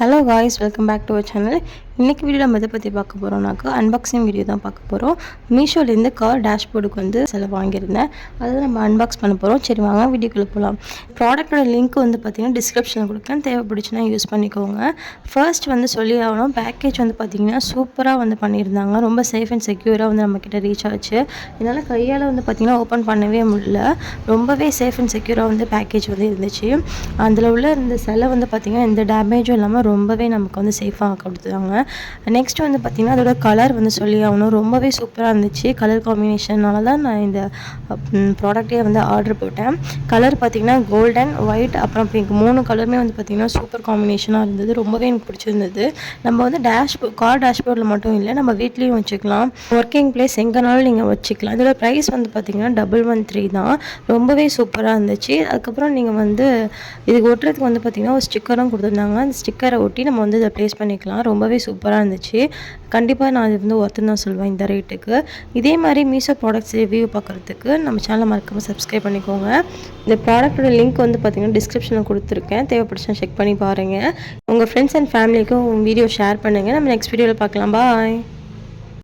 Hello guys, welcome back to our channel. இன்றைக்கி video நம்ம எதை பற்றி பார்க்க போகிறோம்னாக்கா அன்பாக்சிங் வீடியோ தான் பார்க்க போகிறோம். மீஷோலேருந்து கார் டேஷ்போர்டுக்கு வந்து சில வாங்கியிருந்தேன். அதை நம்ம அன்பாக்ஸ் பண்ண போகிறோம். சரி வாங்க வீடியோக்குள்ளே போகலாம். ப்ராடக்டோட லிங்க் வந்து பார்த்திங்கன்னா டிஸ்கிரிப்ஷனில் கொடுக்குறேன், தேவைப்படுச்சுன்னா யூஸ் பண்ணிக்கோங்க. ஃபர்ஸ்ட் வந்து சொல்லி ஆகணும், பேக்கேஜ் வந்து பார்த்திங்கன்னா சூப்பராக வந்து பண்ணியிருந்தாங்க. ரொம்ப சேஃப் அண்ட் செக்யூராக வந்து நம்மக்கிட்ட ரீச் ஆச்சு. இதனால் கையால் வந்து பார்த்திங்கன்னா ஓப்பன் பண்ணவே முடியல. ரொம்பவே சேஃப் அண்ட் செக்யூராக வந்து பேக்கேஜ் வந்து இருந்துச்சு. அதில் உள்ள இந்த சிலை வந்து பார்த்திங்கன்னா எந்த டேமேஜும் இல்லாமல் ரொம்பவே நமக்கு வந்து சேஃபாக கொடுத்துருந்தாங்க. நெக்ஸ்ட் வந்து பார்த்திங்கன்னா அதோட கலர் வந்து சொல்லி ஆகணும், ரொம்பவே சூப்பராக இருந்துச்சு. கலர் காம்பினேஷனால தான் நான் இந்த ப்ராடக்டே வந்து ஆர்டர் போட்டேன். கலர் பார்த்திங்கன்னா கோல்டன், ஒயிட், அப்புறம் பிங்க் 3 கலருமே வந்து பார்த்திங்கன்னா சூப்பர் காம்பினேஷனாக இருந்தது. ரொம்பவே எனக்கு பிடிச்சிருந்தது. நம்ம வந்து கார் டேஷ்போர்டில் மட்டும் இல்லை, நம்ம வீட்லேயும் வச்சுக்கலாம். ஒர்க்கிங் பிளேஸ் எங்கேனாலும் நீங்கள் வச்சுக்கலாம். இதோட ப்ரைஸ் வந்து பார்த்திங்கன்னா 113 தான். ரொம்பவே சூப்பராக இருந்துச்சு. அதுக்கப்புறம் நீங்கள் வந்து இதுக்கு ஒட்டுறதுக்கு வந்து பார்த்திங்கன்னா ஒரு ஸ்டிக்கரும் கொடுத்துருந்தாங்க. அந்த ஸ்டிக்கரை ஒட்டி நம்ம வந்து இதை ப்ளேஸ் பண்ணிக்கலாம். ரொம்பவே சூப்பராக இருந்துச்சு. கண்டிப்பாக நான் இது வந்து ஒர்த்துன்னு தான் சொல்லுவேன் இந்த ரேட்டுக்கு. இதே மாதிரி மீஷோ ப்ராடக்ட்ஸ் ரிவ்யூ பார்க்குறதுக்கு நம்ம சேனலை மறக்காமல் சப்ஸ்கிரைப் பண்ணிக்கோங்க. இந்த ப்ராடக்ட்டோட லிங்க் வந்து பார்த்திங்கன்னா டிஸ்கிரிப்ஷனில் கொடுத்துருக்கேன், தேவைப்படுச்சுன்னா செக் பண்ணி பாருங்கள். உங்கள் ஃப்ரெண்ட்ஸ் அண்ட் ஃபேமிலிக்கும் வீடியோ ஷேர் பண்ணுங்கள். நம்ம நெக்ஸ்ட் வீடியோவில் பார்க்கலாம். பாய்.